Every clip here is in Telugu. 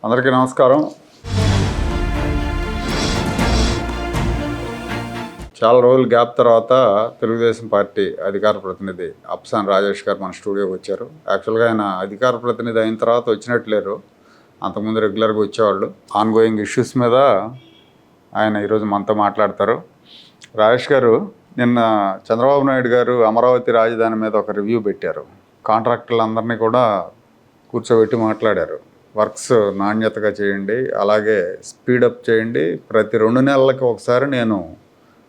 అందరికీ నమస్కారం. చాలా రోజులు గ్యాప్ తర్వాత తెలుగుదేశం పార్టీ అధికార ప్రతినిధి అప్సాన్ రాజేష్ గారు మన స్టూడియోకి వచ్చారు. యాక్చువల్గా ఆయన అధికార ప్రతినిధి అయిన తర్వాత వచ్చినట్లేరు, అంతకుముందు రెగ్యులర్గా వచ్చేవాళ్ళు. ఆన్గోయింగ్ ఇష్యూస్ మీద ఆయన ఈరోజు మనతో మాట్లాడతారు. రాజేష్ గారు, నిన్న చంద్రబాబు నాయుడు గారు అమరావతి రాజధాని మీద ఒక రివ్యూ పెట్టారు. కాంట్రాక్టర్లందరినీ కూడా కూర్చోబెట్టి మాట్లాడారు. వర్క్స్ నాణ్యతగా చేయండి, అలాగే స్పీడప్ చేయండి, ప్రతి 2 నెలలకి ఒకసారి నేను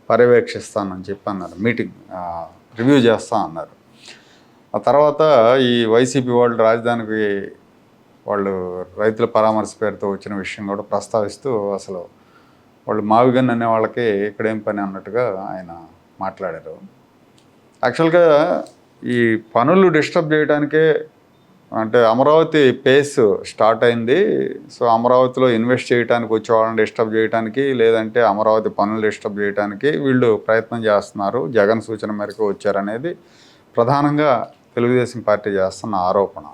పర్యవేక్షిస్తానని చెప్పి అన్నారు. మీటింగ్ రివ్యూ చేస్తా అన్నారు. ఆ తర్వాత ఈ వైసీపీ వాళ్ళు రాజధానికి వాళ్ళు రైతుల పరామర్శ పేరుతో వచ్చిన విషయం కూడా ప్రస్తావిస్తూ అసలు వాళ్ళు మావిగన్ అనే వాళ్ళకి ఇక్కడేం పని అన్నట్టుగా ఆయన మాట్లాడారు. యాక్చువల్గా ఈ పనులు డిస్టర్బ్ చేయడానికే, అంటే అమరావతి పేస్ స్టార్ట్ అయింది, సో అమరావతిలో ఇన్వెస్ట్ చేయడానికి వచ్చే వాళ్ళని డిస్టర్బ్ చేయడానికి, లేదంటే అమరావతి పనులు డిస్టర్బ్ చేయడానికి వీళ్ళు ప్రయత్నం చేస్తున్నారు, జగన్ సూచన మేరకు వచ్చారనేది ప్రధానంగా తెలుగుదేశం పార్టీ చేస్తున్న ఆరోపణ.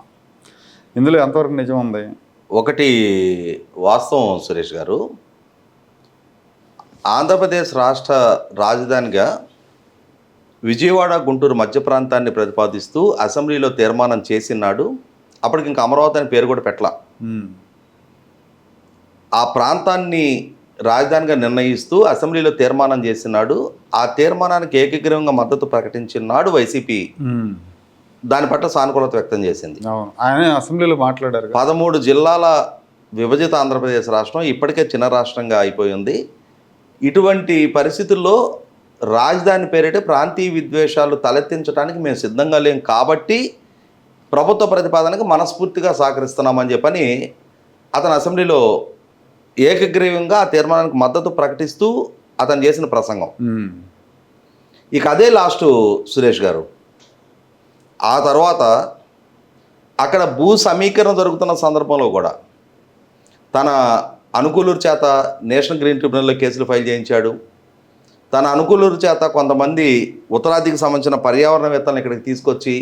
ఇందులో ఎంతవరకు నిజం ఉంది? ఒకటి వాస్తవం సురేష్ గారు, ఆంధ్రప్రదేశ్ రాష్ట్ర రాజధానిగా విజయవాడ గుంటూరు మధ్య ప్రాంతాన్ని ప్రతిపాదిస్తూ అసెంబ్లీలో తీర్మానం చేసినాడు. అప్పటికి ఇంకా అమరావతి అని పేరు కూడా పెట్టలా. ఆ ప్రాంతాన్ని రాజధానిగా నిర్ణయిస్తూ అసెంబ్లీలో తీర్మానం చేసినాడు. ఆ తీర్మానానికి ఏకగ్రీవంగా మద్దతు ప్రకటించినాడు వైసీపీ. దాని పట్ల సానుకూలత వ్యక్తం చేసింది. ఆయన అసెంబ్లీలో మాట్లాడారు. 13 జిల్లాల విభజిత ఆంధ్రప్రదేశ్ రాష్ట్రం ఇప్పటికే చిన్న రాష్ట్రంగా అయిపోయింది. ఇటువంటి పరిస్థితుల్లో రాజధాని పేరిట ప్రాంతీయ విద్వేషాలు తలెత్తించడానికి మేము సిద్ధంగా లేం కాబట్టి ప్రభుత్వ ప్రతిపాదనకు మనస్ఫూర్తిగా సహకరిస్తున్నామని చెప్పని అతను అసెంబ్లీలో ఏకగ్రీవంగా ఆ తీర్మానానికి మద్దతు ప్రకటిస్తూ అతను చేసిన ప్రసంగం. ఇక అదే లాస్ట్ సురేష్ గారు. ఆ తర్వాత అక్కడ భూ సమీకరణ జరుగుతున్న సందర్భంలో కూడా తన అనుకూలుల చేత నేషనల్ గ్రీన్ ట్రిబ్యునల్లో కేసులు ఫైల్ చేయించాడు. తన అనుకూలుల చేత కొంతమంది ఉత్తరాదికి సంబంధించిన పర్యావరణవేత్తలను ఇక్కడికి తీసుకొచ్చి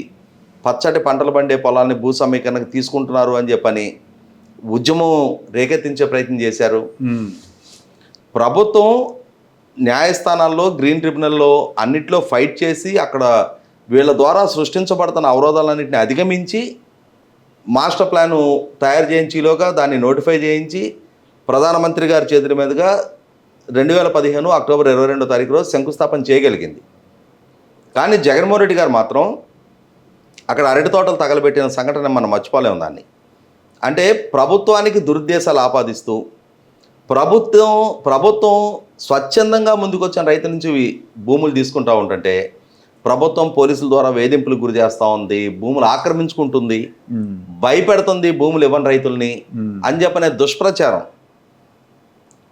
పచ్చటి పంటలు పండే పొలాల్ని భూ సమీకరణకు తీసుకుంటున్నారు అని చెప్పని ఉద్యమం రేకెత్తించే ప్రయత్నం చేశారు. ప్రభుత్వం న్యాయస్థానాల్లో, గ్రీన్ ట్రిబ్యునల్లో అన్నిట్లో ఫైట్ చేసి అక్కడ వీళ్ళ ద్వారా సృష్టించబడుతున్న అవరోధాలన్నింటినీ అధిగమించి మాస్టర్ ప్లాను తయారు చేయించేలోగా దాన్ని నోటిఫై చేయించి ప్రధానమంత్రి గారి చేతుల మీదుగా 2015 అక్టోబర్ 22వ తారీఖు రోజు శంకుస్థాపన చేయగలిగింది. కానీ జగన్మోహన్ రెడ్డి గారు మాత్రం అక్కడ అరటి తోటలు తగలబెట్టిన సంఘటన మనం మర్చిపోలేము దాన్ని. అంటే ప్రభుత్వానికి దురుద్దేశాలు ఆపాదిస్తూ ప్రభుత్వం స్వచ్ఛందంగా ముందుకొచ్చిన రైతుల నుంచి భూములు తీసుకుంటూ ఉంటుంటే ప్రభుత్వం పోలీసుల ద్వారా వేధింపులకు గురి చేస్తూ ఉంది, భూములు ఆక్రమించుకుంటుంది, భయపెడుతుంది భూములు ఇవ్వని రైతుల్ని అని చెప్పనే దుష్ప్రచారం.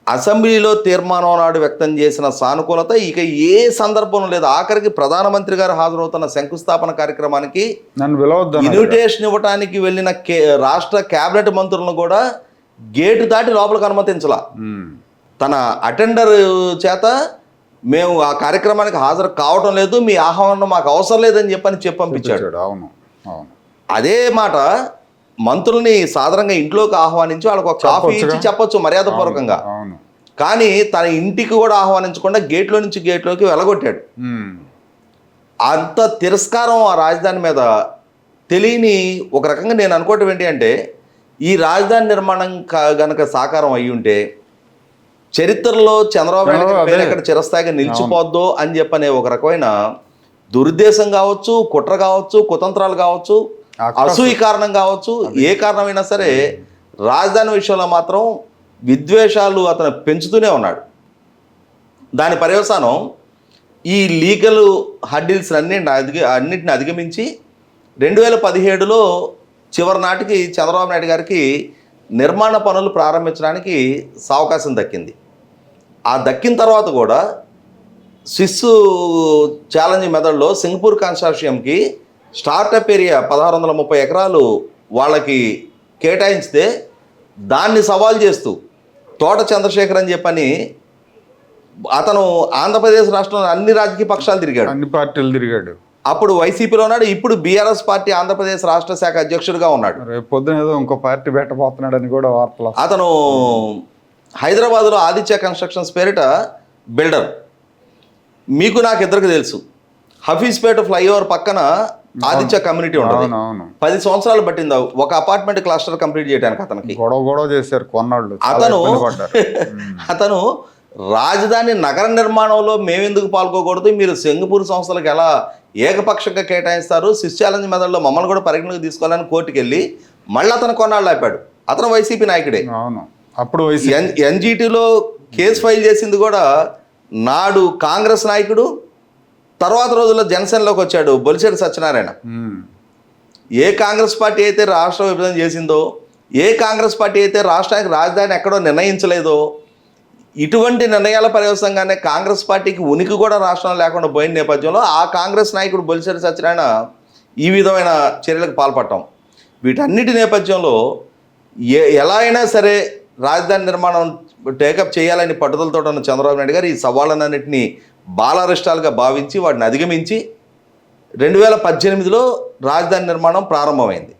అసెంబ్లీలో తీర్మానం నాడు వ్యక్తం చేసిన సానుకూలత ఇక ఏ సందర్భంలో లేదు. ఆఖరికి ప్రధానమంత్రి గారు హాజరవుతున్న శంకుస్థాపన కార్యక్రమానికి ఇన్విటేషన్ ఇవ్వడానికి వెళ్ళిన రాష్ట్ర కేబినెట్ మంత్రులను కూడా గేటు దాటి లోపలికి అనుమతించాల. తన అటెండర్ చేత మేము ఆ కార్యక్రమానికి హాజరు కావటం లేదు, మీ ఆహ్వానం మాకు అవసరం లేదని చెప్పి పంపించాడు. అదే మాట మంత్రుల్ని సాధారణంగా ఇంట్లోకి ఆహ్వానించి వాళ్ళకి ఒక కాఫీ ఇచ్చి చెప్పొచ్చు మర్యాదపూర్వకంగా. కానీ తన ఇంటికి కూడా ఆహ్వానించకుండా గేట్లో నుంచి గేట్లోకి వెళ్ళగొట్టాడు. అంత తిరస్కారం ఆ రాజధాని మీద తెలియని ఒక రకంగా నేను అనుకోవటం ఏంటి అంటే, ఈ రాజధాని నిర్మాణం గనక సాకారం అయ్యి ఉంటే చరిత్రలో చంద్రబాబు నాయుడు పేరు ఎక్కడ చిరస్థాయిగా నిలిచిపోద్దో అని చెప్పనే ఒక రకమైన దురుద్దేశం కావచ్చు, కుట్ర కావచ్చు, కుతంత్రాలు కావచ్చు, అసూయ కారణం కావచ్చు, ఏ కారణమైనా సరే రాజధాని విషయంలో మాత్రం విద్వేషాలు అతను పెంచుతూనే ఉన్నాడు. దాని పర్యవసానం ఈ లీగల్ హర్డిల్స్ అన్నింటిని అధిగమించి 2017లో చివరి నాటికి చంద్రబాబు నాయుడు గారికి నిర్మాణ పనులు ప్రారంభించడానికి అవకాశం దక్కింది. ఆ దక్కిన తర్వాత కూడా స్విస్ ఛాలెంజ్ మెథడ్లో సింగపూర్ కన్సార్షియంకి స్టార్టప్ ఏరియా 1630 ఎకరాలు వాళ్ళకి కేటాయించితే దాన్ని సవాల్ చేస్తూ తోట చంద్రశేఖర్ అని చెప్పని అతను ఆంధ్రప్రదేశ్ రాష్ట్రంలో అన్ని రాజకీయ పక్షాలు తిరిగాడు, అన్ని పార్టీలు తిరిగాడు. అప్పుడు వైసీపీలో ఉన్నాడు, ఇప్పుడు బీఆర్ఎస్ పార్టీ ఆంధ్రప్రదేశ్ రాష్ట్ర శాఖ అధ్యక్షుడిగా ఉన్నాడు. రేపు పొద్దున ఏదో ఇంకో పార్టీ పెట్టబోతున్నాడని కూడా వార్తలు. అతను హైదరాబాద్లో ఆదిత్య కన్స్ట్రక్షన్స్ పేరిట బిల్డర్. మీకు నాకు ఇద్దరికి తెలుసు, హఫీజ్పేట ఫ్లైఓవర్ పక్కన ఆదిత్య కమ్యూనిటీ ఉంటుంది. 10 సంవత్సరాలు పట్టింది ఒక అపార్ట్మెంట్ క్లస్టర్ కంప్లీట్ చేయడానికి. అతనికి గొడవ చేశారు కొన్నాళ్ళు. అతను రాజధాని నగర నిర్మాణంలో మేమెందుకు పాల్గొకూడదు, మీరు సింగపూర్ సంస్థలకు ఎలా ఏకపక్షంగా కేటాయిస్తారు, సిస్ ఛాలెంజ్ మెథడ్లో మమ్మల్ని కూడా పరిగణలోకి తీసుకోవాలని కోర్టుకు వెళ్ళి మళ్ళీ అతను కొన్నాళ్ళు ఆపాడు. అతను వైసీపీ నాయకుడే. అప్పుడు ఎన్జిటిలో కేసు ఫైల్ చేసింది కూడా నాడు కాంగ్రెస్ నాయకుడు, తర్వాత రోజుల్లో జనసేనలోకి వచ్చాడు బొలిశెట్టి సత్యనారాయణ. ఏ కాంగ్రెస్ పార్టీ అయితే రాష్ట్ర విభజన చేసిందో, ఏ కాంగ్రెస్ పార్టీ అయితే రాష్ట్రానికి రాజధాని ఎక్కడో నిర్ణయించలేదో, ఇటువంటి నిర్ణయాల పర్యవసంగానే కాంగ్రెస్ పార్టీకి ఉనికి కూడా రాష్ట్రంలో లేకుండా పోయిన నేపథ్యంలో ఆ కాంగ్రెస్ నాయకుడు బొలిశెట్టి సత్యనారాయణ ఈ విధమైన చర్యలకు పాల్పడటం, వీటన్నిటి నేపథ్యంలో ఎలా అయినా సరే రాజధాని నిర్మాణం టేకప్ చేయాలని పట్టుదలతో ఉన్న చంద్రబాబు నాయుడు గారు ఈ సవాళ్ళన్నింటినీ బాలారిష్టాలుగా భావించి వాటిని అధిగమించి 2018లో రాజధాని నిర్మాణం ప్రారంభమైంది.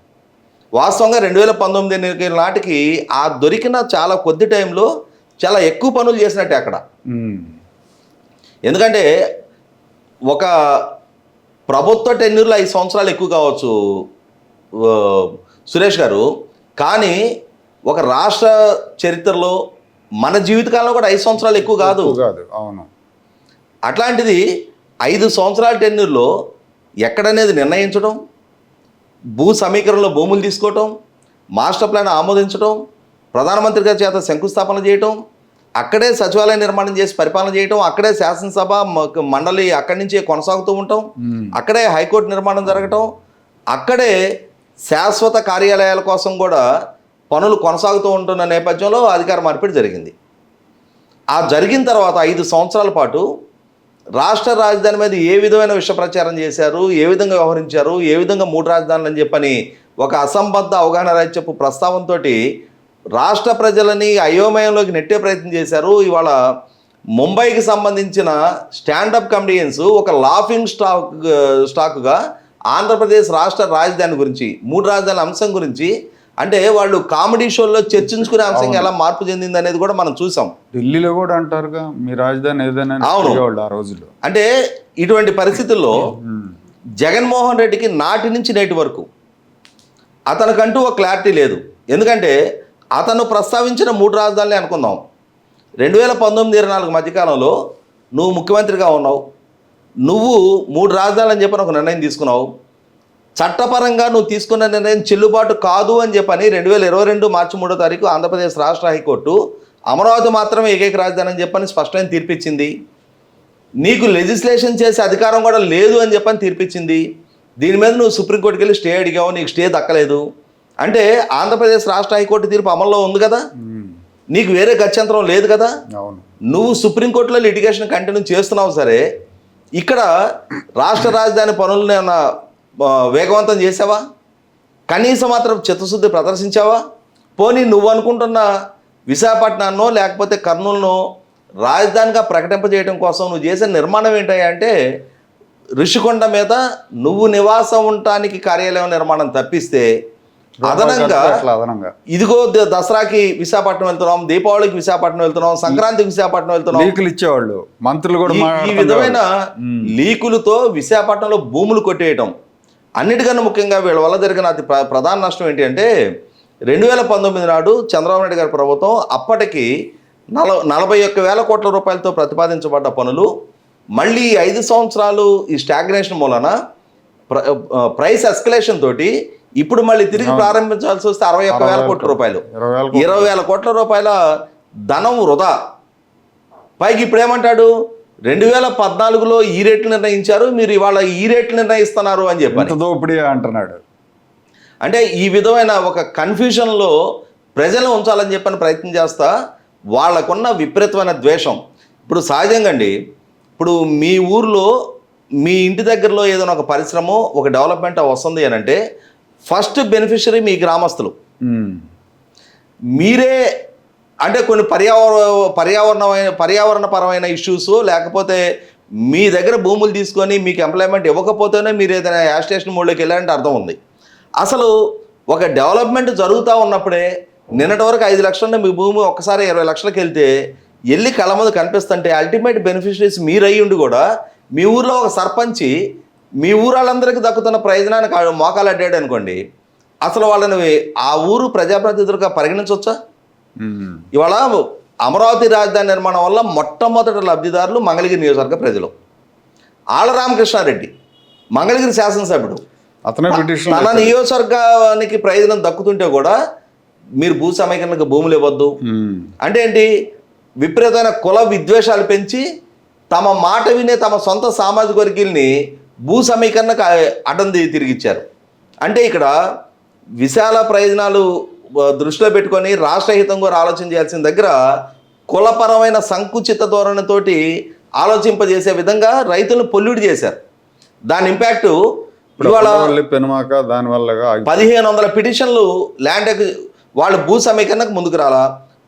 వాస్తవంగా 2019 ఎన్నికల నాటికి ఆ దొరికిన చాలా కొద్ది టైంలో చాలా ఎక్కువ పనులు చేసినట్టే అక్కడ. ఎందుకంటే ఒక ప్రభుత్వ టెన్యూర్లో 5 సంవత్సరాలు ఎక్కువ కావచ్చు సురేష్ గారు, కానీ ఒక రాష్ట్ర చరిత్రలో మన జీవితకాలంలో కూడా 5 సంవత్సరాలు ఎక్కువ కాదు. అవును. అట్లాంటిది 5 సంవత్సరాల టెన్యూర్లో ఎక్కడనేది నిర్ణయించడం, భూ సమీకరణలో భూములు తీసుకోవటం, మాస్టర్ ప్లాన్ ఆమోదించడం, ప్రధానమంత్రి గారి చేత శంకుస్థాపన చేయటం, అక్కడే సచివాలయ నిర్మాణం చేసి పరిపాలన చేయటం, అక్కడే శాసనసభ మండలి అక్కడి నుంచే కొనసాగుతూ ఉంటాం, అక్కడే హైకోర్టు నిర్మాణం జరగటం, అక్కడే శాశ్వత కార్యాలయాల కోసం కూడా పనులు కొనసాగుతూ ఉంటున్న నేపథ్యంలో అధికార మార్పిడి జరిగింది. ఆ జరిగిన తర్వాత 5 సంవత్సరాల పాటు రాష్ట్ర రాజధాని మీద ఏ విధమైన విష ప్రచారం చేశారు, ఏ విధంగా వ్యవహరించారు, ఏ విధంగా 3 రాజధానులు అని చెప్పని ఒక అసంబద్ధ అవగాహన రాజ్యపు ప్రస్తావనతో రాష్ట్ర ప్రజలని అయోమయంలోకి నెట్టే ప్రయత్నం చేశారు. ఇవాళ ముంబైకి సంబంధించిన స్టాండప్ కమెడియన్స్ ఒక లాఫింగ్ స్టాక్గా ఆంధ్రప్రదేశ్ రాష్ట్ర రాజధాని గురించి, 3 రాజధానుల అంశం గురించి, అంటే వాళ్ళు కామెడీ షోల్లో చర్చించుకునే అంశంగా ఎలా మార్పు చెందింది అనేది కూడా మనం చూసాం. ఢిల్లీలో కూడా అంటారుగా మీ రాజధాని ఏదైనా. అవును. ఆ రోజుల్లో అంటే ఇటువంటి పరిస్థితుల్లో జగన్మోహన్ రెడ్డికి నాటి నుంచి నేటి వరకు అతనికంటూ ఒక క్లారిటీ లేదు. ఎందుకంటే అతను ప్రస్తావించిన 3 రాజధానులే అనుకుందాం. 2019-24 మధ్యకాలంలో నువ్వు ముఖ్యమంత్రిగా ఉన్నావు, నువ్వు 3 రాజధానులు అని చెప్పని ఒక నిర్ణయం తీసుకున్నావు. చట్టపరంగా నువ్వు తీసుకున్న నిర్ణయం చెల్లుబాటు కాదు అని చెప్పని 2022 మార్చి 3వ తారీఖు ఆంధ్రప్రదేశ్ రాష్ట్ర హైకోర్టు అమరావతి మాత్రమే ఏకైక రాజధాని అని చెప్పని స్పష్టమైన తీర్పిచ్చింది. నీకు లెజిస్లేషన్ చేసే అధికారం కూడా లేదు అని చెప్పని తీర్పిచ్చింది. దీని మీద నువ్వు సుప్రీంకోర్టుకి వెళ్ళి స్టే అడిగావు, నీకు స్టే దక్కలేదు. అంటే ఆంధ్రప్రదేశ్ రాష్ట్ర హైకోర్టు తీర్పు అమల్లో ఉంది కదా, నీకు వేరే గత్యంతరం లేదు కదా. నువ్వు సుప్రీంకోర్టులో లిటిగేషన్ కంటిన్యూ చేస్తున్నావు. సరే, ఇక్కడ రాష్ట్ర రాజధాని పనులను ఏమన్నా వేగవంతం చేసావా? కనీసం మాత్రం చిత్తశుద్ధి ప్రదర్శించావా? పోనీ నువ్వు అనుకుంటున్న విశాఖపట్నాన్నో లేకపోతే కర్నూలునో రాజధానిగా ప్రకటింపజేయడం కోసం నువ్వు చేసే నిర్మాణం ఏంటంటే అంటే ఋషికొండ మీద నువ్వు నివాసం ఉండటానికి కార్యాలయం నిర్మాణం తప్పిస్తే అదనంగా ఇదిగో దసరాకి విశాఖపట్నం వెళ్తున్నాం, దీపావళికి విశాఖపట్నం వెళ్తున్నాం, సంక్రాంతికి విశాఖపట్నం వెళ్తున్నాం, లీకులు ఇచ్చేవాళ్ళు మంత్రులు కూడా. ఈ విధమైన లీకులతో విశాఖపట్నంలో భూములు కొట్టేయటం, అన్నిటికన్నా ముఖ్యంగా వీళ్ళ వల్ల జరిగిన అతి ప్రధాన నష్టం ఏంటి అంటే 2019 నాడు చంద్రబాబు నాయుడు గారి ప్రభుత్వం అప్పటికి 41,000 కోట్ల రూపాయలతో ప్రతిపాదించబడ్డ పనులు మళ్ళీ 5 సంవత్సరాలు ఈ స్టాగ్నేషన్ మూలన ప్రైస్ ఎస్కలేషన్ తోటి ఇప్పుడు మళ్ళీ తిరిగి ప్రారంభించాల్సి వస్తే 61,000 కోట్ల రూపాయలు, 20,000 కోట్ల రూపాయల ధనం వృధా. పైకి ఇప్పుడు ఏమంటాడు, 2014లో ఈ రేట్లు నిర్ణయించారు, మీరు ఇవాళ ఈ రేట్లు నిర్ణయిస్తున్నారు అని చెప్పి అంటున్నాడు. అంటే ఈ విధమైన ఒక కన్ఫ్యూజన్లో ప్రజలను ఉంచాలని చెప్పని ప్రయత్నం చేస్తా వాళ్ళకున్న విపరీతమైన ద్వేషం. ఇప్పుడు సహజంగా అండి, ఇప్పుడు మీ ఊర్లో మీ ఇంటి దగ్గరలో ఏదైనా ఒక పరిశ్రమ ఒక డెవలప్మెంట్ వస్తుంది అని అంటే ఫస్ట్ బెనిఫిషరీ మీ గ్రామస్తులు. మీరే అంటే కొన్ని పర్యావరణపరమైన ఇష్యూస్ లేకపోతే మీ దగ్గర భూములు తీసుకొని మీకు ఎంప్లాయ్మెంట్ ఇవ్వకపోతేనే మీరు ఏదైనా యాజిటేషన్ మోడ్లోకి వెళ్ళారంటే అర్థం ఉంది. అసలు ఒక డెవలప్మెంట్ జరుగుతూ ఉన్నప్పుడే నిన్నటి వరకు 5 లక్షలు మీ భూమి ఒక్కసారి 20 లక్షలకు వెళ్తే వెళ్ళి కళ్ళ ముందు కనిపిస్తుంటే అల్టిమేట్ బెనిఫిషరీస్ మీరు అయ్యి ఉండి కూడా మీ ఊర్లో ఒక సర్పంచి మీ ఊరు వాళ్ళందరికీ దక్కుతున్న ప్రయోజనానికి మోకాలు అడ్డాడు అనుకోండి, అసలు వాళ్ళని ఆ ఊరు ప్రజాప్రతినిధులుగా పరిగణించవచ్చా? ఇవాళ అమరావతి రాజధాని నిర్మాణం వల్ల మొట్టమొదటి లబ్ధిదారులు మంగళగిరి నియోజకవర్గ ప్రజలు. ఆళ్ల రామకృష్ణారెడ్డి మంగళగిరి శాసనసభ్యుడు, తన నియోజకవర్గానికి ప్రయోజనం దక్కుతుంటే కూడా మీరు భూ సమీకరణకు భూములు ఇవ్వద్దు అంటే ఏంటి? విపరీతమైన కుల విద్వేషాలు పెంచి తమ మాట వినే తమ సొంత సామాజిక వర్గీయుల్ని భూ సమీకరణకు అడ్డం తిరిగిచ్చారు. అంటే ఇక్కడ విశాల ప్రయోజనాలు దృష్టిలో పెట్టుకొని రాష్ట్ర హితం కూడా ఆలోచన చేయాల్సిన దగ్గర కులపరమైన సంకుచిత ధోరణితోటి ఆలోచింపజేసే విధంగా రైతులను పొల్యూట్ చేశారు. దాని ఇంపాక్ట్ ఇవాళ 1500 పిటిషన్లు ల్యాండ్ వాళ్ళు భూ సమీకరణకు ముందుకు రాలా,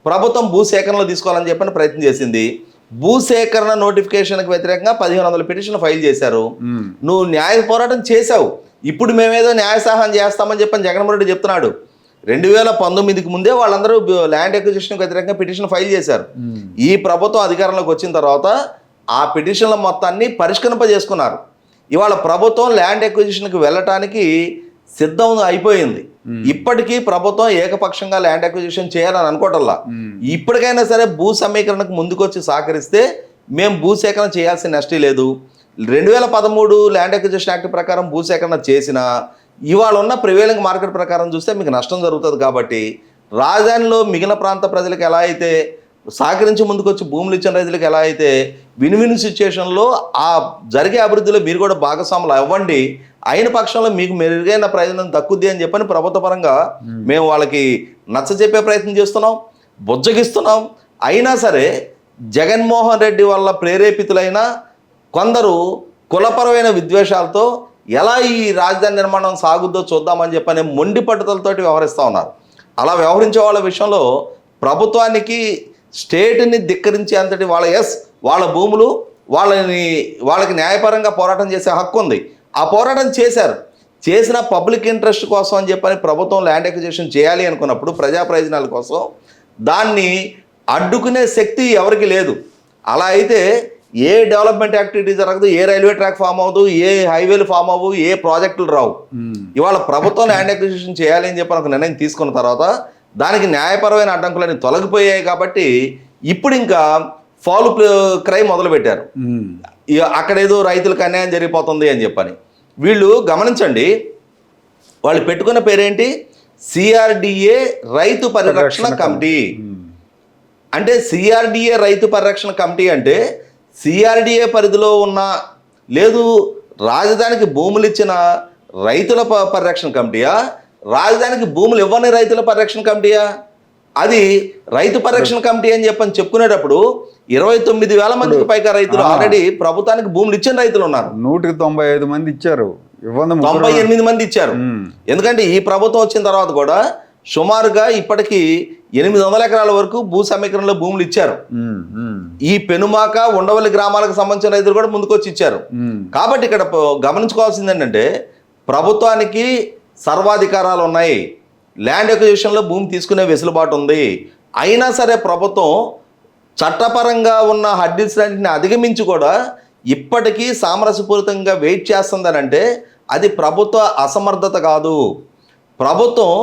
ప్రభుత్వం భూ సేకరణలో తీసుకోవాలని చెప్పని ప్రయత్నం చేసింది. భూసేకరణ నోటిఫికేషన్కి వ్యతిరేకంగా 1500 పిటిషన్లు ఫైల్ చేశారు. నువ్వు న్యాయ పోరాటం చేశావు, ఇప్పుడు మేమేదో న్యాయ సహాయం చేస్తామని చెప్పని జగన్మోహన్ రెడ్డి చెప్తున్నాడు. 2019కి ముందే వాళ్ళందరూ ల్యాండ్ ఎక్విజిషన్కి వ్యతిరేకంగా పిటిషన్ ఫైల్ చేశారు. ఈ ప్రభుత్వం అధికారంలోకి వచ్చిన తర్వాత ఆ పిటిషన్ల మొత్తాన్ని పరిష్కరింపజేసుకున్నారు. ఇవాళ ప్రభుత్వం ల్యాండ్ ఎక్విజిషన్కి వెళ్ళటానికి సిద్ధం అయిపోయింది. ఇప్పటికీ ప్రభుత్వం ఏకపక్షంగా ల్యాండ్ అక్విజిషన్ చేయాలని అనుకోవటల్లా. ఇప్పటికైనా సరే భూ సమీకరణకు ముందుకొచ్చి సహకరిస్తే మేము భూసేకరణ చేయాల్సిన నష్టం లేదు. 2013 ల్యాండ్ అక్విజిషన్ యాక్ట్ ప్రకారం భూసేకరణ చేసినా ఇవాళ ఉన్న ప్రివేలింగ్ మార్కెట్ ప్రకారం చూస్తే మీకు నష్టం జరుగుతుంది. కాబట్టి రాజధానిలో మిగిలిన ప్రాంత ప్రజలకు ఎలా అయితే సహకరించి ముందుకొచ్చి భూములు ఇచ్చిన రైతులకు ఎలా అయితే విన్ సిచ్యుయేషన్లో ఆ జరిగే అభివృద్ధిలో మీరు కూడా భాగస్వాములు అవ్వండి, అయిన పక్షంలో మీకు మెరుగైన ప్రయోజనం దక్కుద్ది అని చెప్పని ప్రభుత్వ పరంగా మేము వాళ్ళకి నచ్చ చెప్పే ప్రయత్నం చేస్తున్నాం, బుజ్జగిస్తున్నాం. అయినా సరే జగన్మోహన్ రెడ్డి వల్ల ప్రేరేపితులైన కొందరు కులపరమైన విద్వేషాలతో ఎలా ఈ రాజధాని నిర్మాణం సాగుద్దో చూద్దామని చెప్పని మొండి పట్టుదలతోటి వ్యవహరిస్తూ ఉన్నారు. అలా వ్యవహరించే వాళ్ళ విషయంలో ప్రభుత్వానికి స్టేట్ని ధిక్కరించే అంతటి వాళ్ళ భూములు వాళ్ళకి న్యాయపరంగా పోరాటం చేసే హక్కు ఉంది. ఆ పోరాటం చేసిన పబ్లిక్ ఇంట్రెస్ట్ కోసం అని చెప్పని ప్రభుత్వం ల్యాండ్ ఎక్విజిషన్ చేయాలి అనుకున్నప్పుడు ప్రజా ప్రయోజనాల కోసం దాన్ని అడ్డుకునే శక్తి ఎవరికి లేదు. అలా అయితే ఏ డెవలప్మెంట్ యాక్టివిటీ జరగదు, ఏ రైల్వే ట్రాక్ ఫామ్ అవ్వదు, ఏ హైవేలు ఫామ్ అవ్వవు, ఏ ప్రాజెక్టులు రావు. ఇవాళ ప్రభుత్వం ల్యాండ్ ఎక్విజిషన్ చేయాలి అని చెప్పని ఒక నిర్ణయం తీసుకున్న తర్వాత దానికి న్యాయపరమైన అడ్డంకులని తొలగిపోయాయి. కాబట్టి ఇప్పుడు ఇంకా ఫౌల్ క్రై మొదలుపెట్టారు. అక్కడేదో రైతులకు అన్యాయం జరిగిపోతుంది అని చెప్పని. వీళ్ళు గమనించండి, వాళ్ళు పెట్టుకున్న పేరేంటి? CRDA రైతు పరిరక్షణ కమిటీ. అంటే CRDA రైతు పరిరక్షణ కమిటీ అంటే CRDA పరిధిలో ఉన్న లేదు రాజధానికి భూములు ఇచ్చిన రైతుల పరిరక్షణ కమిటీయా, రాజధానికి భూములు ఇవ్వని రైతుల పరిరక్షణ కమిటీయా? అది రైతు పరిరక్షణ కమిటీ అని చెప్పని చెప్పుకునేటప్పుడు 29,000 మందికి పైగా రైతులు ఆల్రెడీ ప్రభుత్వానికి భూములు ఇచ్చిన రైతులు ఉన్నారు. 195 మంది ఇచ్చారు, 98 మంది ఇచ్చారు. ఎందుకంటే ఈ ప్రభుత్వం వచ్చిన తర్వాత కూడా సుమారుగా ఇప్పటికీ 800 ఎకరాల వరకు భూ సమీకరణలో భూములు ఇచ్చారు. ఈ పెనుమాక ఉండవల్లి గ్రామాలకు సంబంధించిన రైతులు కూడా ముందుకొచ్చి ఇచ్చారు. కాబట్టి ఇక్కడ గమనించుకోవాల్సింది ఏంటంటే ప్రభుత్వానికి సర్వాధికారాలు ఉన్నాయి, ల్యాండ్ ఎక్విజిషన్లో భూమి తీసుకునే వెసులుబాటు ఉంది. అయినా సరే ప్రభుత్వం చట్టపరంగా ఉన్న హడ్డిల్స్ని అధిగమించి కూడా ఇప్పటికీ సామరస్యపూరితంగా వెయిట్ చేస్తుందనంటే అది ప్రభుత్వ అసమర్థత కాదు. ప్రభుత్వం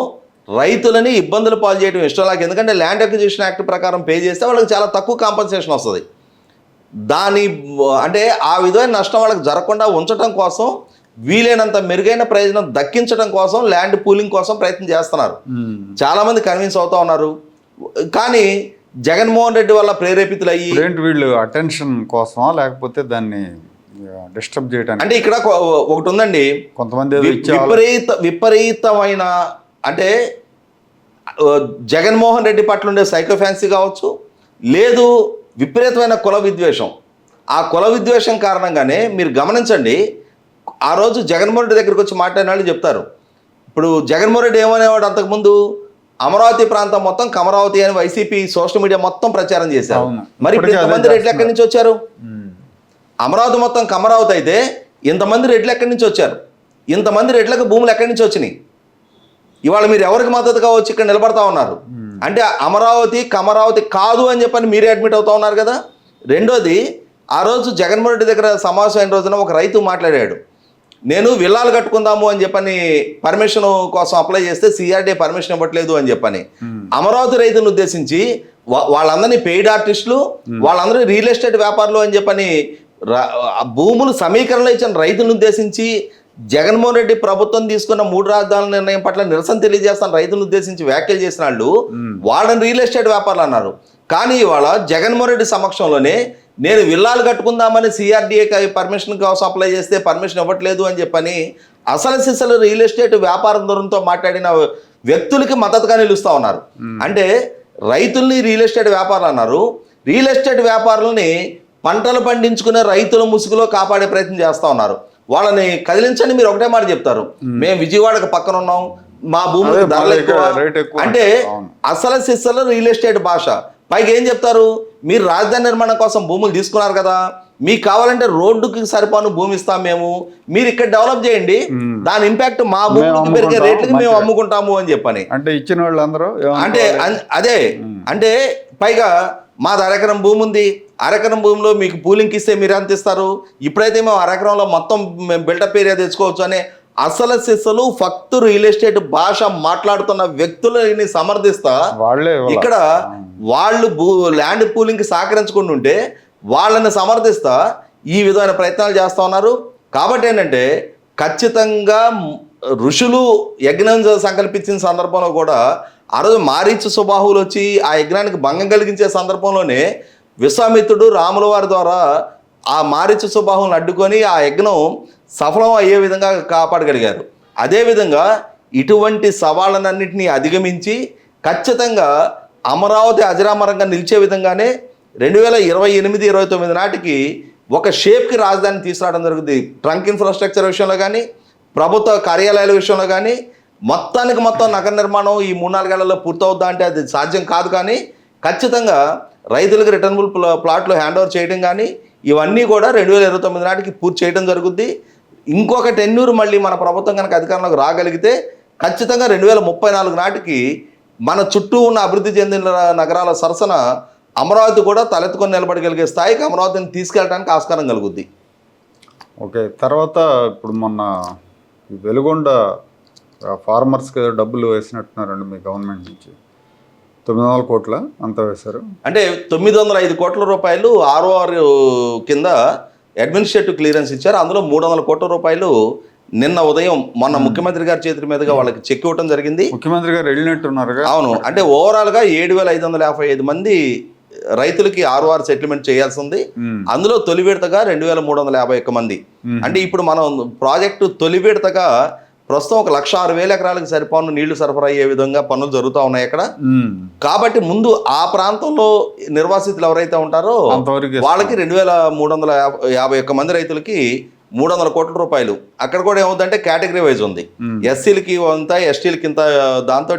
రైతులని ఇబ్బందులు పాలు చేయడం ఇష్టం లేక, ఎందుకంటే ల్యాండ్ అక్విజిషన్ యాక్ట్ ప్రకారం పే చేస్తే వాళ్ళకి చాలా తక్కువ కాంపన్సేషన్ వస్తుంది. అంటే ఆ విధమైన నష్టం వాళ్ళకి జరగకుండా ఉంచడం కోసం వీలైనంత మెరుగైన ప్రయోజనం దక్కించడం కోసం ల్యాండ్ పూలింగ్ కోసం ప్రయత్నం చేస్తున్నారు. చాలామంది కన్విన్స్ అవుతా ఉన్నారు. కానీ జగన్మోహన్ రెడ్డి వల్ల ప్రేరేపితులయ్యి వీళ్ళు అటెన్షన్ కోసమా లేకపోతే దాన్ని డిస్టర్బ్ చేయడానికి? అంటే ఇక్కడ ఒకటి ఉందండి, కొంతమంది విపరీతమైన అంటే జగన్మోహన్ రెడ్డి పట్ల ఉండే సైకో ఫ్యాన్సీ కావచ్చు, లేదు విపరీతమైన కుల విద్వేషం. ఆ కుల విద్వేషం కారణంగానే మీరు గమనించండి, ఆ రోజు జగన్మోహన్ రెడ్డి దగ్గరికి వచ్చి మాట్లాడిన వాళ్ళు చెప్తారు. ఇప్పుడు జగన్మోహన్ రెడ్డి ఏమనేవాడు అంతకుముందు, అమరావతి ప్రాంతం మొత్తం కమరావతి అని వైసీపీ సోషల్ మీడియా మొత్తం ప్రచారం చేశారు. మరి ఇప్పుడు ఇంతమంది రెడ్లు ఎక్కడి నుంచి వచ్చారు? అమరావతి మొత్తం కమరావతి అయితే ఇంతమంది రెడ్లు ఎక్కడి నుంచి వచ్చారు? ఇంతమంది రెడ్లకు భూములు ఎక్కడి నుంచి వచ్చినాయి? ఇవాళ మీరు ఎవరికి మద్దతుగా వచ్చి ఇక్కడ నిలబడతా ఉన్నారు? అంటే అమరావతి కమరావతి కాదు అని చెప్పని మీరే అడ్మిట్ అవుతా ఉన్నారు కదా. రెండోది, ఆ రోజు జగన్మోహన్ రెడ్డి దగ్గర సమావేశం అయిన రోజున ఒక రైతు మాట్లాడాడు, నేను విల్లాలు కట్టుకుందాము అని చెప్పని పర్మిషన్ కోసం అప్లై చేస్తే సిఆర్డీఏ పర్మిషన్ ఇవ్వట్లేదు అని చెప్పని అమరావతి రైతులను ఉద్దేశించి వాళ్ళందరినీ పెయిడ్ ఆర్టిస్టులు, వాళ్ళందరూ రియల్ ఎస్టేట్ వ్యాపారులు అని చెప్పని భూములు సమీకరణలో ఇచ్చిన రైతులను ఉద్దేశించి జగన్మోహన్ రెడ్డి ప్రభుత్వం తీసుకున్న 3 రాజధానుల నిర్ణయం పట్ల నిరసన తెలియజేస్తాను రైతులను ఉద్దేశించి వ్యాఖ్యలు చేసిన వాళ్ళని రియల్ ఎస్టేట్ వ్యాపారులు అన్నారు. కానీ ఇవాళ జగన్మోహన్ రెడ్డి సమక్షంలోనే నేను విల్లాలు కట్టుకుందామని సిఆర్డీఏ పర్మిషన్ కోసం అప్లై చేస్తే పర్మిషన్ ఇవ్వట్లేదు అని చెప్పని అసలు సిసలు రియల్ ఎస్టేట్ వ్యాపారం దూరంతో మాట్లాడిన వ్యక్తులకి మద్దతుగా నిలుస్తూ ఉన్నారు. అంటే రైతుల్ని రియల్ ఎస్టేట్ వ్యాపారులు అన్నారు. రియల్ ఎస్టేట్ వ్యాపారులని పంటలు పండించుకునే రైతుల ముసుగులో కాపాడే ప్రయత్నం చేస్తూ ఉన్నారు. వాళ్ళని కదిలించండి, మీరు ఒకటే మాట చెప్తారు, మేము విజయవాడకు పక్కన ఉన్నాం, మా భూములకు ధరలు ఎక్కువ. అంటే అసలు సిసలు రియల్ ఎస్టేట్ భాష. పైకి ఏం చెప్తారు, మీరు రాజధాని నిర్మాణం కోసం భూములు తీసుకున్నారు కదా, మీకు కావాలంటే రోడ్డుకి సరిపోను భూమి ఇస్తాం మేము, మీరు ఇక్కడ డెవలప్ చేయండి, దాని ఇంపాక్ట్ మా భూములకు పెరిగే రేట్లకి మేము అమ్ముకుంటాము అని చెప్పని. అంటే ఇచ్చిన వాళ్ళందరూ అంటే అదే అంటే పైగా మాది అరెకరం భూమి ఉంది, అరెకరం భూమిలో మీకు పూలింగ్కి ఇస్తే మీరు ఎంత ఇస్తారు, ఇప్పుడైతే మేము అరెకరంలో మొత్తం మేము బిల్డప్ ఏరియా తెచ్చుకోవచ్చు అనే అసలు సిసలు ఫక్త్ రియల్ ఎస్టేట్ భాష మాట్లాడుతున్న వ్యక్తులని సమర్థిస్తా ఇక్కడ వాళ్ళు ల్యాండ్ పూలింగ్కి సహకరించుకుంటూ ఉంటే వాళ్ళని సమర్థిస్తా ఈ విధమైన ప్రయత్నాలు చేస్తూ ఉన్నారు. కాబట్టి ఏంటంటే ఖచ్చితంగా ఋషులు యజ్ఞం సంకల్పించిన సందర్భంలో కూడా ఆ రోజు మారీచు సుబాహువులు వచ్చి ఆ యజ్ఞానికి భంగం కలిగించే సందర్భంలోనే విశ్వామిత్రుడు రాముల వారి ద్వారా ఆ మారీచు సుబాహువులను అడ్డుకొని ఆ యజ్ఞం సఫలం అయ్యే విధంగా కాపాడగలిగారు. అదేవిధంగా ఇటువంటి సవాళ్ళనన్నింటినీ అధిగమించి ఖచ్చితంగా అమరావతి అజరామరంగా నిలిచే విధంగానే 2028-29 నాటికి ఒక షేప్కి రాజధాని తీసుకురావడం జరుగుతుంది. ట్రంక్ ఇన్ఫ్రాస్ట్రక్చర్ విషయంలో కానీ, ప్రభుత్వ కార్యాలయాల విషయంలో కానీ, మొత్తానికి మొత్తం నగర నిర్మాణం ఈ 3-4 ఏళ్లలో పూర్తవుద్దా అంటే అది సాధ్యం కాదు. కానీ ఖచ్చితంగా రైతులకు రిటర్నబుల్ ప్లాట్లు హ్యాండ్ ఓవర్ చేయడం కానీ ఇవన్నీ కూడా 2029 నాటికి పూర్తి చేయడం జరుగుద్ది. ఇంకొక టెన్యూర్ మళ్ళీ మన ప్రభుత్వం కనుక అధికారంలోకి రాగలిగితే ఖచ్చితంగా 2034 నాటికి మన చుట్టూ ఉన్న అభివృద్ధి చెందిన నగరాల సరసన అమరావతి కూడా తలెత్తుకొని నిలబడగలిగే స్థాయికి అమరావతిని తీసుకెళ్ళడానికి ఆస్కారం కలుగుద్ది. ఓకే, తర్వాత ఇప్పుడు మొన్న వెలుగొండ ఫార్మర్స్కి డబ్బులు వేసినట్టున్నారండి మీ గవర్నమెంట్ నుంచి, 900 కోట్ల అంత వేశారు. అంటే 905 కోట్ల రూపాయలు ROR కింద అడ్మినిస్ట్రేటివ్ క్లియరెన్స్ ఇచ్చారు. అందులో 300 కోట్ల రూపాయలు నిన్న ఉదయం మొన్న ముఖ్యమంత్రి గారి చేతుల మీదుగా వాళ్ళకి చెక్ ఇవ్వడం జరిగింది. ముఖ్యమంత్రి గారు వెళ్ళినట్టున్నారు. అవును, అంటే ఓవరాల్గా 7,555 మంది రైతులకి ROR సెటిల్మెంట్ చేయాల్సి ఉంది. అందులో తొలి విడతగా 2,351 మంది. అంటే ఇప్పుడు మనం ప్రాజెక్టు తొలి విడతగా ప్రస్తుతం 1,06,000 ఎకరాలకు సరిపోను నీళ్లు సరఫరా అయ్యే విధంగా పనులు జరుగుతూ ఉన్నాయి అక్కడ. కాబట్టి ముందు ఆ ప్రాంతంలో నిర్వాసితులు ఎవరైతే ఉంటారో వాళ్ళకి 2,351 మంది రైతులకి 300 కోట్ల రూపాయలు. అక్కడ కూడా ఏమవుతుందంటే కేటగిరీ వైజ్ ఉంది, ఎస్సీలకి ఇంత, ఎస్టీలకి ఇంత. దాంతో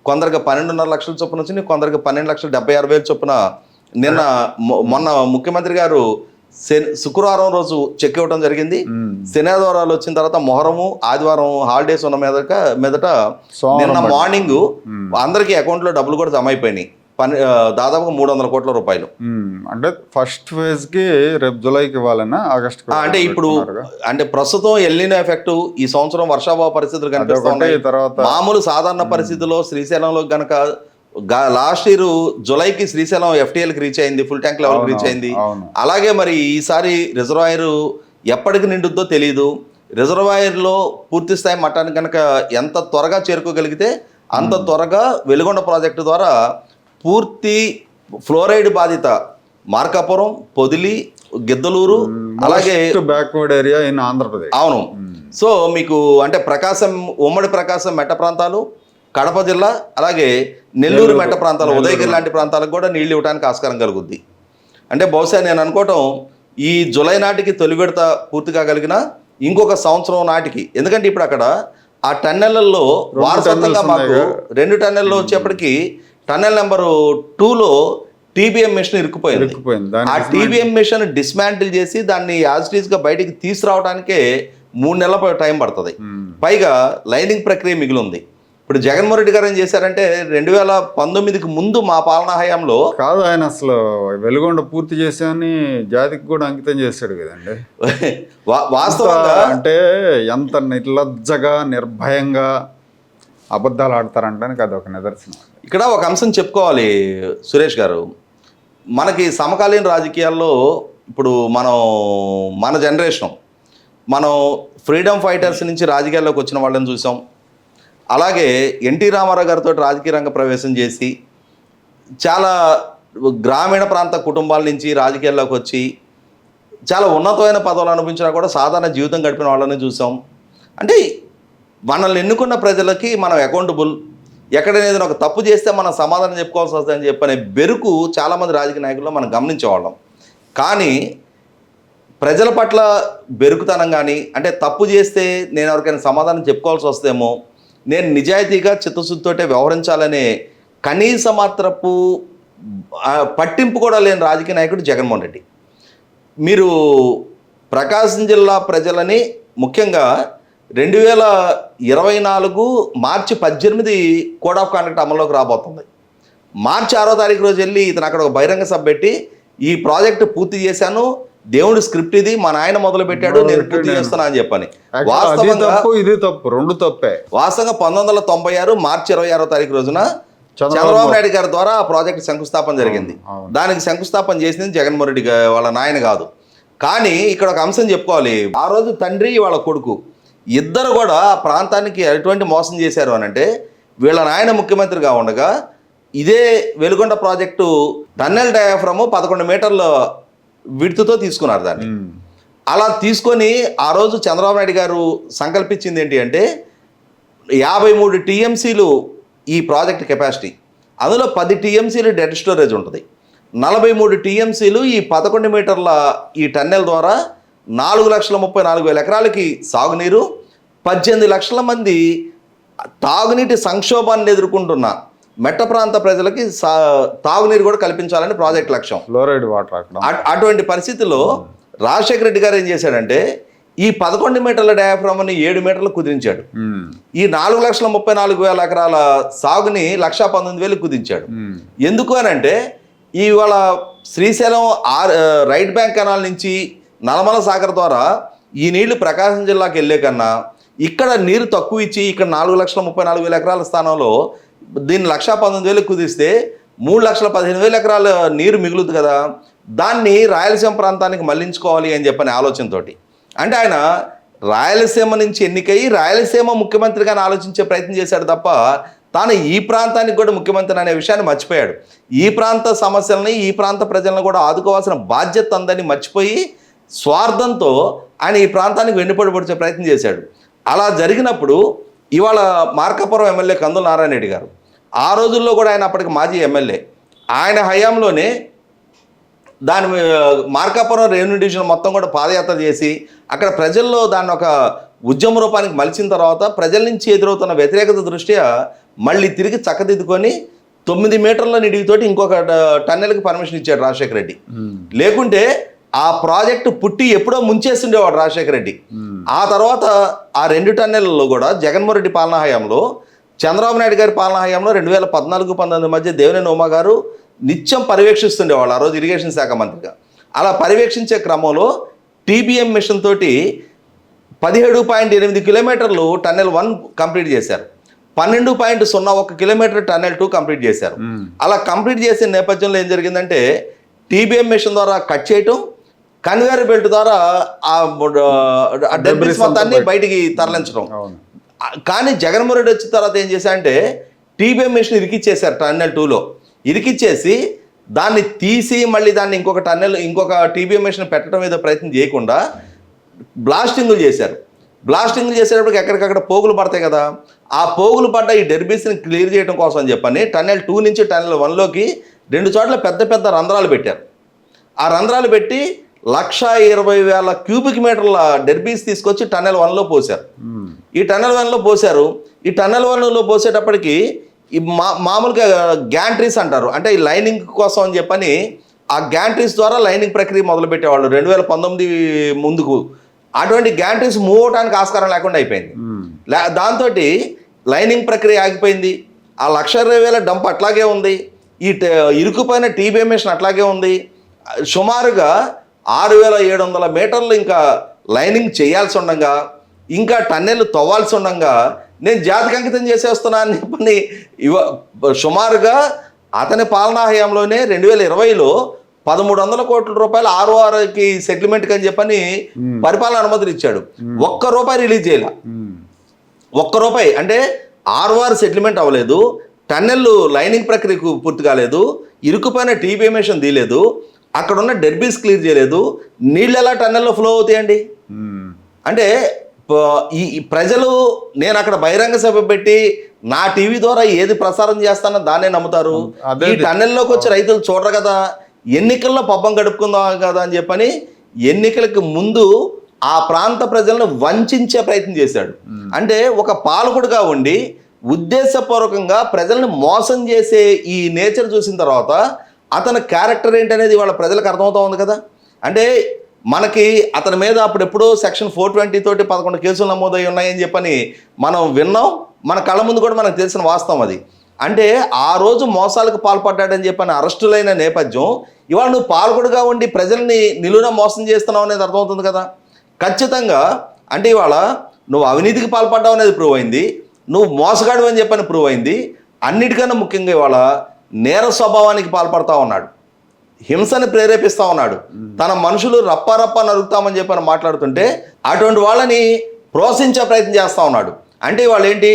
కొందరికి 12.5 లక్షల చొప్పున వచ్చింది, కొందరికి 12,76,000 చొప్పున. మొన్న ముఖ్యమంత్రి గారు శుక్రవారం రోజు చెక్ ఇవ్వడం జరిగింది. శనివారాలు వచ్చిన తర్వాత మొహరము, ఆదివారం హాలిడేస్ ఉన్న మీదట నిన్న మార్నింగ్ అందరికీ అకౌంట్లో డబ్బులు కూడా జమ అయిపోయినాయి, దాదాపుగా 300 కోట్ల రూపాయలు. అంటే ఫస్ట్ ఫేజ్ కి రేపు జూలైకి ఇవ్వాలన్నా ఆగస్టు. అంటే ఇప్పుడు అంటే ప్రస్తుతం ఎల్నినో ఎఫెక్ట్ ఈ సంవత్సరం వర్షాభావ పరిస్థితులు కనిపిస్తున్నాయి. మామూలు సాధారణ పరిస్థితుల్లో శ్రీశైలంలో గనక లాస్ట్ ఇయర్ జులైకి శ్రీశైలం FTLకి రీచ్ అయింది, ఫుల్ ట్యాంక్ లెవెల్కి రీచ్ అయింది. అలాగే మరి ఈసారి రిజర్వాయర్ ఎప్పటికి నిండుద్దో తెలియదు. రిజర్వాయర్లో పూర్తి స్థాయి మట్టానికి కనుక ఎంత త్వరగా చేరుకోగలిగితే అంత త్వరగా వెలుగొండ ప్రాజెక్టు ద్వారా పూర్తి ఫ్లోరైడ్ బాధిత మార్కాపురం, పొదిలి, గిద్దలూరు, అలాగే బ్యాక్వర్డ్ ఏరియా ఇన్ ఆంధ్రప్రదేశ్. అవును. సో మీకు అంటే ఉమ్మడి ప్రకాశం మెట్ట ప్రాంతాలు, కడప జిల్లా, అలాగే నెల్లూరు మెట్ట ప్రాంతాలు, ఉదయగిరి లాంటి ప్రాంతాలకు కూడా నీళ్లు ఇవ్వడానికి ఆస్కారం కలుగుద్ది. అంటే బహుశా నేను అనుకోవటం ఈ జూలై నాటికి తొలి విడత పూర్తి కాగలిగిన ఇంకొక సంవత్సరం నాటికి, ఎందుకంటే ఇప్పుడు అక్కడ ఆ టన్నెళ్లలో వారసత్వంగా మాకు 2 టన్నెల్లో వచ్చేప్పటికి టన్నెల్ నెంబరు 2లో టీబీఎం మిషన్ ఇరుక్కుపోయింది. ఆ టీబీఎం మిషన్ డిస్మాంటిల్ చేసి దాన్ని యాజ్ ఇట్ ఈస్ గా బయటికి తీసుకురావడానికే 3 నెలల టైం పడుతుంది. పైగా లైనింగ్ ప్రక్రియ మిగిలి ఉంది. ఇప్పుడు జగన్మోహన్ రెడ్డి గారు ఏం చేశారంటే 2019కి ముందు మా పాలనా హయాంలో కాదు, ఆయన అసలు వెలుగొండ పూర్తి చేశాని జాతికి కూడా అంకితం చేశాడు కదండి. వాస్తవంగా అంటే ఎంత నిర్లజ్జగా నిర్భయంగా అబద్ధాలు ఆడతారంటానికి అది ఒక నిదర్శనం. ఇక్కడ ఒక అంశం చెప్పుకోవాలి సురేష్ గారు, మనకి సమకాలీన రాజకీయాల్లో ఇప్పుడు మన జనరేషన్ మనం ఫ్రీడమ్ ఫైటర్స్ నుంచి రాజకీయాల్లోకి వచ్చిన వాళ్ళని చూసాం. అలాగే ఎన్టీ రామారావు గారితో రాజకీయ రంగ ప్రవేశం చేసి చాలా గ్రామీణ ప్రాంత కుటుంబాల నుంచి రాజకీయాల్లోకి వచ్చి చాలా ఉన్నతమైన పదవులు అనిపించినా కూడా సాధారణ జీవితం గడిపిన వాళ్ళని చూసాం. అంటే మనల్ని ఎన్నుకున్న ప్రజలకి మనం అకౌంటబుల్, ఎక్కడైనా ఏదైనా ఒక తప్పు చేస్తే మనం సమాధానం చెప్పుకోవాల్సి వస్తుందని చెప్పనే బెరుకు చాలామంది రాజకీయ నాయకుల్లో మనం గమనించేవాళ్ళం. కానీ ప్రజల పట్ల బెరుకుతనం కానీ, అంటే తప్పు చేస్తే నేను ఎవరికైనా సమాధానం చెప్పుకోవాల్సి వస్తేమో, నేను నిజాయితీగా చిత్తశుద్ధితోటే వ్యవహరించాలనే కనీస మాత్రపు పట్టింపు కూడా లేని రాజకీయ నాయకుడు జగన్మోహన్ రెడ్డి. మీరు ప్రకాశం జిల్లా ప్రజలని ముఖ్యంగా 2024 మార్చి 18 కోడ్ ఆఫ్ కాండక్ట్ అమల్లోకి రాబోతుంది. మార్చి 6వ తారీఖు రోజు వెళ్ళి ఇతను అక్కడ ఒక బహిరంగ సభ పెట్టి ఈ ప్రాజెక్టు పూర్తి చేశాను, దేవుడి స్క్రిప్ట్ ఇది, మా నాయన మొదలు పెట్టాడు, నేను పూర్తి చేస్తున్నా అని చెప్పని. వాస్తవంగా ఇది తప్పు, రెండు తప్పే. వాస్తవంగా 1996 మార్చి 26వ తారీఖు రోజున చంద్రబాబు నాయుడు గారి ద్వారా ఆ ప్రాజెక్టు శంకుస్థాపన జరిగింది. దానికి శంకుస్థాపన చేసింది జగన్మోహన్ రెడ్డి వాళ్ళ నాయన కాదు. కానీ ఇక్కడ ఒక అంశం చెప్పుకోవాలి, ఆ రోజు తండ్రి వాళ్ళ కొడుకు ఇద్దరు కూడా ఆ ప్రాంతానికి ఎటువంటి మోసం చేశారు అని అంటే, వీళ్ళ నాయన ముఖ్యమంత్రిగా ఉండగా ఇదే వెలుగొండ ప్రాజెక్టు టన్నెల్ డయాఫ్రమ్ 11 మీటర్ల విడ్త్తో తీసుకున్నారు దాన్ని. అలా తీసుకొని ఆ రోజు చంద్రబాబు నాయుడు గారు సంకల్పించింది ఏంటి అంటే 53 టీఎంసీలు ఈ ప్రాజెక్ట్ కెపాసిటీ, అందులో 10 టీఎంసీలు డెడ్ స్టోరేజ్ ఉంటుంది, 43 టీఎంసీలు ఈ 11 మీటర్ల ఈ టన్నెల్ ద్వారా 4,34,000 ఎకరాలకి సాగునీరు, 18 లక్షల మంది తాగునీటి సంక్షోభాన్ని ఎదుర్కొంటున్న మెట్ట ప్రాంత ప్రజలకి తాగునీరు కూడా కల్పించాలని ప్రాజెక్ట్ లక్ష్యం. Fluoride water. అటువంటి పరిస్థితుల్లో రాజశేఖర రెడ్డి గారు ఏం చేశాడంటే ఈ 11 మీటర్ల డయాఫ్రామ్ని 7 మీటర్లు కుదించాడు. ఈ 4,34,000 ఎకరాల సాగుని 1,19,000 కుదించాడు. ఎందుకు అని అంటే ఇవాళ శ్రీశైలం రైట్ బ్యాంక్ కెనాల్ నుంచి నల్లమల సాగర్ ద్వారా ఈ నీళ్లు ప్రకాశం జిల్లాకి వెళ్ళే కన్నా ఇక్కడ నీరు తక్కువ ఇచ్చి ఇక్కడ 4,34,000 ఎకరాల స్థానంలో దీన్ని 1,19,000 కుదిస్తే 3,15,000 ఎకరాల నీరు మిగులుతుంది కదా, దాన్ని రాయలసీమ ప్రాంతానికి మళ్లించుకోవాలి అని చెప్పని ఆలోచనతోటి. అంటే ఆయన రాయలసీమ నుంచి ఎన్నికయ్యి రాయలసీమ ముఖ్యమంత్రిగా ఆలోచించే ప్రయత్నం చేశాడు తప్ప తాను ఈ ప్రాంతానికి కూడా ముఖ్యమంత్రి అనే విషయాన్ని మర్చిపోయాడు. ఈ ప్రాంత సమస్యలని, ఈ ప్రాంత ప్రజలను కూడా ఆదుకోవాల్సిన బాధ్యత ఉందని మర్చిపోయి స్వార్థంతో ఆయన ఈ ప్రాంతానికి వెన్నుపడి ప్రయత్నం చేశాడు. అలా జరిగినప్పుడు ఇవాళ మార్కాపురం ఎమ్మెల్యే కందుల నారాయణ రెడ్డి గారు, ఆ రోజుల్లో కూడా ఆయన అప్పటికి మాజీ ఎమ్మెల్యే, ఆయన హయాంలోనే దాని మార్కాపురం రెవెన్యూ డివిజన్ మొత్తం కూడా పాదయాత్ర చేసి అక్కడ ప్రజల్లో దాన్ని ఒక ఉద్యమ రూపానికి మలిచిన తర్వాత ప్రజల నుంచి ఎదురవుతున్న వ్యతిరేకత దృష్ట్యా మళ్ళీ తిరిగి చక్కదిద్దుకొని 9 మీటర్ల నిడివితోటి ఇంకొక టన్నెల్కి పర్మిషన్ ఇచ్చాడు రాజశేఖర రెడ్డి. లేకుంటే ఆ ప్రాజెక్టు పుట్టి ఎప్పుడో ముంచేస్తుండేవాడు రాజశేఖర రెడ్డి. ఆ తర్వాత ఆ 2 టన్నెల్లో కూడా జగన్మోహన్ రెడ్డి పాలనా హయాంలో, చంద్రబాబు నాయుడు గారి పాలనా హయాంలో 2014-19 మధ్య దేవినేని ఉమా గారు నిత్యం పర్యవేక్షిస్తుండేవాళ్ళు, ఆ రోజు ఇరిగేషన్ శాఖ మంత్రిగా. అలా పర్యవేక్షించే క్రమంలో టీబీఎం మిషన్ తోటి 17.8 కిలోమీటర్లు టన్నెల్ 1 కంప్లీట్ చేశారు, 12.01 కిలోమీటర్ టన్నెల్ 2 కంప్లీట్ చేశారు. అలా కంప్లీట్ చేసిన నేపథ్యంలో ఏం జరిగిందంటే టీబీఎం మిషన్ ద్వారా కట్ చేయటం, కన్వేయర్ బెల్ట్ ద్వారా ఆ డెబ్రిస్ మొత్తాన్ని బయటికి తరలించడం. కానీ జగన్మోహన్ రెడ్డి వచ్చిన తర్వాత ఏం చేశారంటే టీబీఎం మిషన్ ఇరికిచ్చేశారు. టన్నెల్ 2లో ఇరికిచ్చేసి దాన్ని తీసి మళ్ళీ దాన్ని ఇంకొక టీబీఎం మిషన్ పెట్టడం మీద ప్రయత్నం చేయకుండా బ్లాస్టింగులు చేశారు. బ్లాస్టింగ్లు చేసేటప్పటికి ఎక్కడికక్కడ పోగులు పడతాయి కదా, ఆ పోగులు పడ్డ ఈ డెర్బీస్ని క్లియర్ చేయడం కోసం అని చెప్పని టన్నెల్ 2 నుంచి టన్నెల్ 1లోకి 2 చోట్ల పెద్ద పెద్ద రంధ్రాలు పెట్టారు. ఆ రంధ్రాలు పెట్టి 1,20,000 క్యూబిక్ మీటర్ల డెర్బీస్ తీసుకొచ్చి టన్నెల్ 1లో పోశారు. ఈ టన్నెల్ 1లో పోశారు. ఈ టన్నెల్ 1లో పోసేటప్పటికి ఈ మామూలుగా గ్యాంట్రీస్ అంటారు, అంటే ఈ లైనింగ్ కోసం అని చెప్పని ఆ గ్యాంట్రీస్ ద్వారా లైనింగ్ ప్రక్రియ మొదలుపెట్టేవాళ్ళు 2019 ముందుకు. అటువంటి గ్యాంట్రీస్ మూవ్ అవడానికి ఆస్కారం లేకుండా అయిపోయింది. దాంతో లైనింగ్ ప్రక్రియ ఆగిపోయింది. ఆ 1,20,000 డంప్ అట్లాగే ఉంది, ఈ ఇరుకుపోయిన టీబీఏ మిషన్ అట్లాగే ఉంది. సుమారుగా 6,700 మీటర్లు ఇంకా లైనింగ్ చేయాల్సి ఉండగా, ఇంకా టన్నెళ్ళు తవ్వాల్సి ఉండగా నేను జాతికి అంకితం చేసేస్తున్నా అని చెప్పని సుమారుగా అతని పాలనా హయాంలోనే 2020లో 1,300 కోట్ల రూపాయలు RORకి సెటిల్మెంట్కి అని చెప్పని పరిపాలన అనుమతులు ఇచ్చాడు. ₹1 రిలీజ్ చేయాల. ₹1 అంటే ROR సెటిల్మెంట్ అవ్వలేదు, టన్నెళ్ళు లైనింగ్ ప్రక్రియకు పూర్తి కాలేదు, ఇరుకుపోయిన టీబీఏ మిషన్ తీయలేదు, అక్కడ ఉన్న డెర్బీస్ క్లియర్ చేయలేదు. నీళ్ళు ఎలా టన్నెల్లో ఫ్లో అవుతాయండి? అంటే ఈ ప్రజలు, నేను అక్కడ బహిరంగ సభ పెట్టి నా టీవీ ద్వారా ఏది ప్రసారం చేస్తానో దాన్నే నమ్ముతారు. ఈ టన్నెల్లోకి వచ్చి రైతులు చూడరు కదా, ఎన్నికల్లో పబ్బం గడుపుకుందాం కదా అని చెప్పని ఎన్నికలకు ముందు ఆ ప్రాంత ప్రజలను వంచే ప్రయత్నం చేశాడు. అంటే ఒక పాలకుడుగా ఉండి ఉద్దేశపూర్వకంగా ప్రజల్ని మోసం చేసే ఈ నేచర్ చూసిన తర్వాత అతని క్యారెక్టర్ ఏంటనేది వాళ్ళ ప్రజలకు అర్థమవుతా ఉంది కదా. అంటే మనకి అతని మీద అప్పుడెప్పుడో సెక్షన్ 420 తోటి 11 కేసులు నమోదై ఉన్నాయని చెప్పని మనం విన్నాం, మన కళ్ళ ముందు కూడా మనకు తెలిసిన వాస్తవం అది. అంటే ఆ రోజు మోసాలకు పాల్పడ్డాడని చెప్పని అరెస్టులైన నేపథ్యం, ఇవాళ నువ్వు పాలకుడుగా ఉండి ప్రజల్ని నిలువున మోసం చేస్తున్నావు అనేది అర్థమవుతుంది కదా. ఖచ్చితంగా అంటే ఇవాళ నువ్వు అవినీతికి పాల్పడ్డావు అనేది ప్రూవ్ అయింది, నువ్వు మోసగాడు అని చెప్పని ప్రూవ్ అయింది. అన్నిటికన్నా ముఖ్యంగా ఇవాళ నేర స్వభావానికి పాల్పడతా ఉన్నాడు, హింసని ప్రేరేపిస్తూ ఉన్నాడు. తన మనుషులు రప్ప నరుకుతామని చెప్పని మాట్లాడుతుంటే అటువంటి వాళ్ళని ప్రోత్సహించే ప్రయత్నం చేస్తూ ఉన్నాడు. అంటే వాళ్ళు ఏంటి,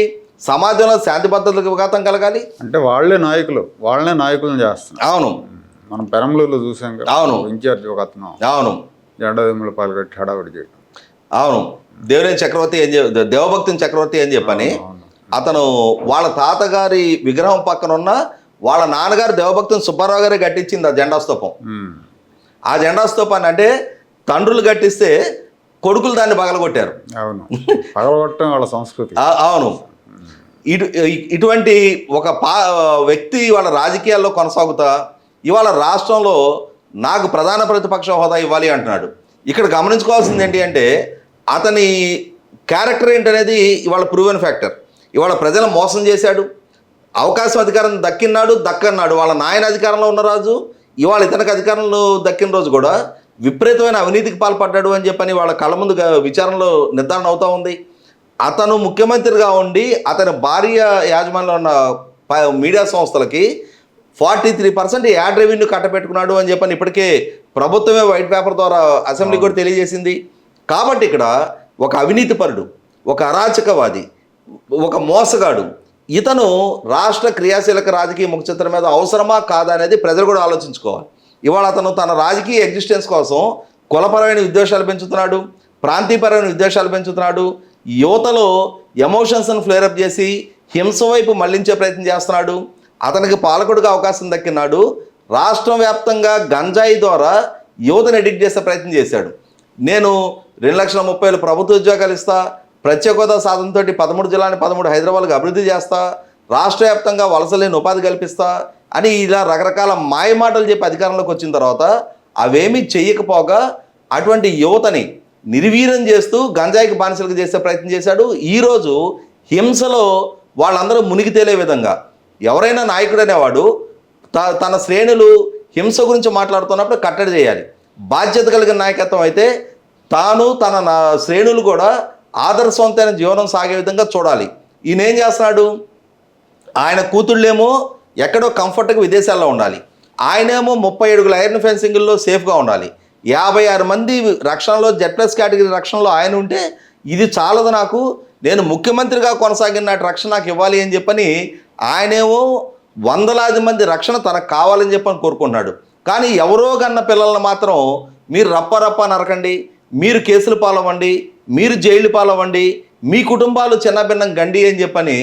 సమాజంలో శాంతి భద్రతలకు విఘాతం కలగాలి అంటే వాళ్ళే నాయకులను చేస్తున్నారు. అవును, మనం పెరంబలూరులో చూసాం కదా. అవును, ఇన్ఛార్జ్ ఒక అతను. అవును, జెండాదిమ్మల పాల్గొట్టి హడావిడి చేయడం. అవును, దేవభక్తుని చక్రవర్తి అని చెప్పని అతను వాళ్ళ తాతగారి విగ్రహం పక్కన ఉన్న వాళ్ళ నాన్నగారు దేవభక్తుని సుబ్బారావు గారే కట్టించింది ఆ జెండా స్తూపం. ఆ జెండా స్తూపాన్ని అంటే తండ్రులు కట్టిస్తే కొడుకులు దాన్ని పగలగొట్టారు. అవును, పగలగొట్టడం వాళ్ళ సంస్కృతి. అవును, ఇటువంటి ఒక వ్యక్తి వాళ్ళ రాజకీయాల్లో కొనసాగుతా ఇవాళ రాష్ట్రంలో నాకు ప్రధాన ప్రతిపక్ష హోదా ఇవ్వాలి అంటున్నాడు. ఇక్కడ గమనించుకోవాల్సింది ఏంటి అంటే అతని క్యారెక్టర్ ఏంటనేది ఇవాళ ప్రూవెన్ ఫ్యాక్టర్. ఇవాళ ప్రజలను మోసం చేశాడు, అవకాశం అధికారం దక్కన్నాడు. వాళ్ళ నాయన అధికారంలో ఉన్న రాజు ఇవాళ ఇతనికి అధికారంలో దక్కిన రోజు కూడా విపరీతమైన అవినీతికి పాల్పడ్డాడు అని చెప్పని వాళ్ళ కళ్ళ ముందు విచారణలో నిర్ధారణ అవుతూ ఉంది. అతను ముఖ్యమంత్రిగా ఉండి అతని భార్య యాజమాన్యంలో ఉన్న మీడియా సంస్థలకి 43% యాడ్ రెవెన్యూ కట్టబెట్టుకున్నాడు అని చెప్పని ఇప్పటికే ప్రభుత్వమే వైట్ పేపర్ ద్వారా అసెంబ్లీ కూడా తెలియజేసింది. కాబట్టి ఇక్కడ ఒక అవినీతిపరుడు, ఒక అరాచకవాది, ఒక మోసగాడు, ఇతను రాష్ట్ర క్రియాశీలక రాజకీయ ముఖచిత్రం మీద అవసరమా కాదా అనేది ప్రజలు కూడా ఆలోచించుకోవాలి. ఇవాళ అతను తన రాజకీయ ఎగ్జిస్టెన్స్ కోసం కులపరమైన విద్వేషాలు పెంచుతున్నాడు, ప్రాంతీయపరమైన విద్వేషాలు పెంచుతున్నాడు, యువతలో ఎమోషన్స్ను ఫ్లేరప్ చేసి హింస వైపు మళ్లించే ప్రయత్నం చేస్తున్నాడు. అతనికి పాలకుడిగా అవకాశం దక్కినాడు. రాష్ట్ర వ్యాప్తంగా గంజాయి ద్వారా యువతను ఎడిక్ట్ చేసే ప్రయత్నం చేశాడు. నేను 2,30,000 ప్రభుత్వ ఉద్యోగాలు ఇస్తా, ప్రత్యేక హోదా సాధనతో 13 జిల్లాని 13 హైదరాబాద్కి అభివృద్ధి చేస్తా, రాష్ట్ర వ్యాప్తంగా వలసలేని ఉపాధి కల్పిస్తా అని ఇలా రకరకాల మాయమాటలు చెప్పి అధికారంలోకి వచ్చిన తర్వాత అవేమీ చెయ్యకపోగా అటువంటి యువతని నిర్వీర్యం చేస్తూ గంజాయికి బానిసలకు చేసే ప్రయత్నం చేశాడు. ఈరోజు హింసలో వాళ్ళందరూ మునిగి తేలే విధంగా ఎవరైనా నాయకుడు అనేవాడు తన శ్రేణులు హింస గురించి మాట్లాడుతున్నప్పుడు కట్టడి చేయాలి. బాధ్యత కలిగిన నాయకత్వం అయితే తాను తన శ్రేణులు కూడా ఆదర్శవంతమైన జీవనం సాగే విధంగా చూడాలి. ఈయన ఏం చేస్తున్నాడు, ఆయన కూతుళ్ళేమో ఎక్కడో కంఫర్ట్గా విదేశాల్లో ఉండాలి, ఆయనేమో 30 అడుగుల ఐరన్ ఫెన్సింగ్లో సేఫ్గా ఉండాలి, 56 మంది రక్షణలో Z+ కేటగిరీ రక్షణలో ఆయన ఉంటే ఇది చాలదు నాకు, నేను ముఖ్యమంత్రిగా కొనసాగిన నాటి రక్షణ నాకు ఇవ్వాలి అని చెప్పని ఆయనేమో వందలాది మంది రక్షణ తనకు కావాలని చెప్పని కోరుకుంటున్నాడు. కానీ ఎవరో కన్న పిల్లలను మాత్రం మీరు రప్ప నరకండి, మీరు కేసులు పాలవ్వండి, మీరు జైలు పాలవ్వండి, మీ కుటుంబాలు చిన్నభిన్నం గండి అని చెప్పని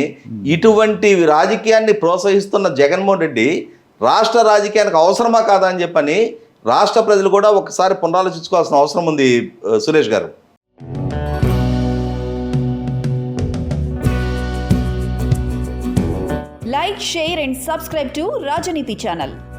ఇటువంటి రాజకీయాన్ని ప్రోత్సహిస్తున్న జగన్మోహన్ రెడ్డి రాష్ట్ర రాజకీయానికి అవసరమా కాదా అని చెప్పని రాష్ట్ర ప్రజలు కూడా ఒకసారి పునరాలోచించుకోవాల్సిన అవసరం ఉంది సురేష్ గారు. Like, share and subscribe to Rajaniti channel.